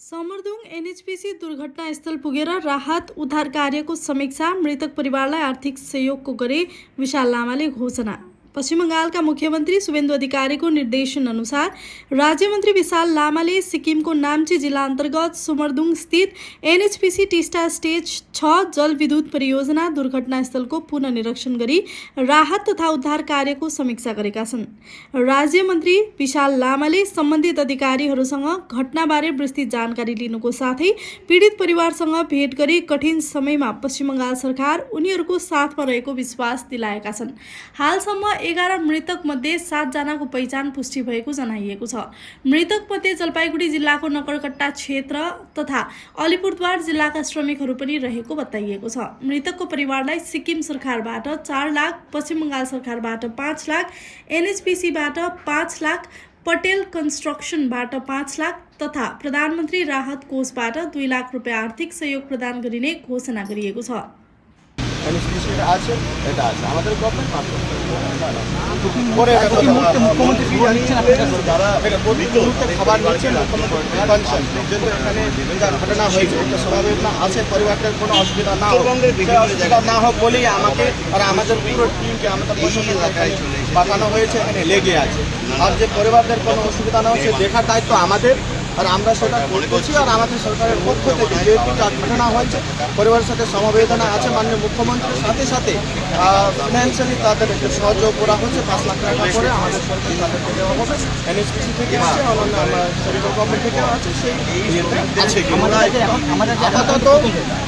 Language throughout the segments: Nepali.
समरदुङ एनएचपीसी दुर्घटनास्थल पुगेर राहत उद्धार कार्यको समीक्षा, मृतक परिवारलाई आर्थिक सहयोगको गरे विशाल लामाले घोषणा। पश्चिम बंगालका मुख्यमन्त्री शुभेन्दु अधिकारीको निर्देशन अनुसार राज्यमन्त्री विशाल लामाले सिक्किमको नाम्ची जिल्ला अन्तर्गत समरदुङ स्थित एनएचपीसी टिस्टा स्टेज 6 जलविद्युत परियोजना दुर्घटनास्थलको पुनर्निरीक्षण गरी राहत तथा उद्धार कार्यको समीक्षा गरेका छन्। राज्यमन्त्री विशाल लामाले सम्बन्धित अधिकारीहरूसँग घटनाबारे विस्तृत जानकारी लिनुको साथै पीडित परिवारसँग भेट गरी कठिन समयमा पश्चिम बंगाल सरकार उनीहरूको साथमा रहेको विश्वास दिलाएका छन्। हालसम्म 11 मृतक मध्ये 7 जनाको पहिचान पुष्टि भएको जनाइएको छ। मृतक मध्ये जलपाइगुडी जिल्लाको नगरकट्टा क्षेत्र तथा अलिपुरद्वार जिल्लाका श्रमिकहरू पनि रहेको बताइएको छ। मृतकको परिवारलाई सिक्किम सरकारबाट 4 लाख, पश्चिम बंगाल सरकारबाट 5 लाख, एनएचपीसीबाट 5 लाख, पटेल कन्स्ट्रक्सनबाट 5 लाख तथा प्रधानमन्त्री राहत कोषबाट 2 लाख रुपियाँ आर्थिक सहयोग प्रदान गरिने घोषणा गरिएको छ। এনএসপিসির আছে, এটা আছে আমাদের গভর্নমেন্ট মাত্র যারা খাবার নিচ্ছেন যেহেতু এখানে ঘটনা হয়েছে স্বাভাবিক না আছে, পরিবারটার কোনো অসুবিধা না হোক বলেই আমাকে আর আমাদের পুরো টিমকে আমাদের পাঠানো হয়েছে, এখানে লেগে আছে। আর যে পরিবারদের কোনো অসুবিধা না হচ্ছে দেখার দায়িত্ব আমাদের, আর আমরা সেটা করতেছি। আর আমাদের সরকারের পক্ষ থেকে যেহেতু ঘটনা হয়েছে পরিবারের সাথে সমবেদনা আছে, মাননীয় মুখ্যমন্ত্রীর সাথে সাথে ফিনান্সিয়ালি তাদের একটু সহযোগ করা হচ্ছে। 5 লাখ টাকা করে আমাদের সরকার তাদেরকে দেওয়া হবে, এনএসপিসি থেকে আছে, অন্যান্য সেন্ট্রাল গভর্নমেন্ট থেকে আছে। সেই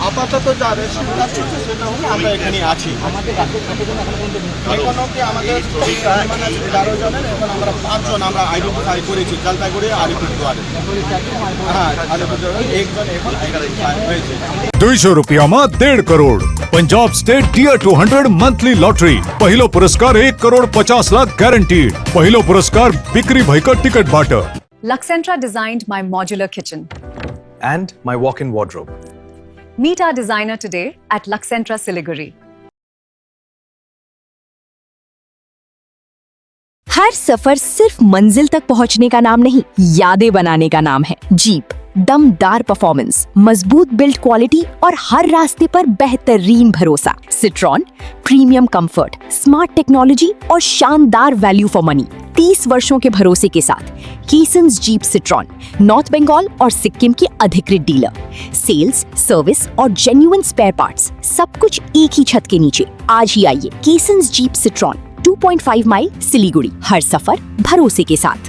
আপাতত যা সুবিধা চলছে সেটা হলে আমরা এখানে আছি। এখনো কি আমাদের 11 জনের, এখন আমরা 5 জন আমরা আইডেন্টিফাই করেছি জলপাইগুড়ি আলিপুরদুয়ারে। 200 रुपयामा 1.5 crore. Punjab state dear 200 monthly lottery. पहिलो पुरस्कार 1 करोड़ 50 लाख गारंटीड। पहिलो पुरस्कार बिक्री भएका टिकट बाट। Luxentra designed my modular kitchen and my walk-in wardrobe. Meet our designer today at Luxentra Siliguri. हर सफर सिर्फ मंजिल तक पहुंचने का नाम नहीं, यादें बनाने का नाम है। जीप, दमदार परफॉर्मेंस, मजबूत बिल्ड क्वालिटी और हर रास्ते पर बेहतरीन भरोसा। Citroen, premium comfort, smart technology और शानदार वैल्यू फॉर मनी। 30 वर्षों के भरोसे के साथ कीसन्स जीप सिट्रॉन, नॉर्थ बंगाल और सिक्किम की अधिकृत डीलर। सेल्स, सर्विस और जेन्युइन स्पेयर पार्ट्स, सब कुछ एक ही छत के नीचे। आज ही आइए कीसन्स जीप सिट्रॉन, 2.5 माइल सिलीगुड़ी। हर सफर भरोसे के साथ।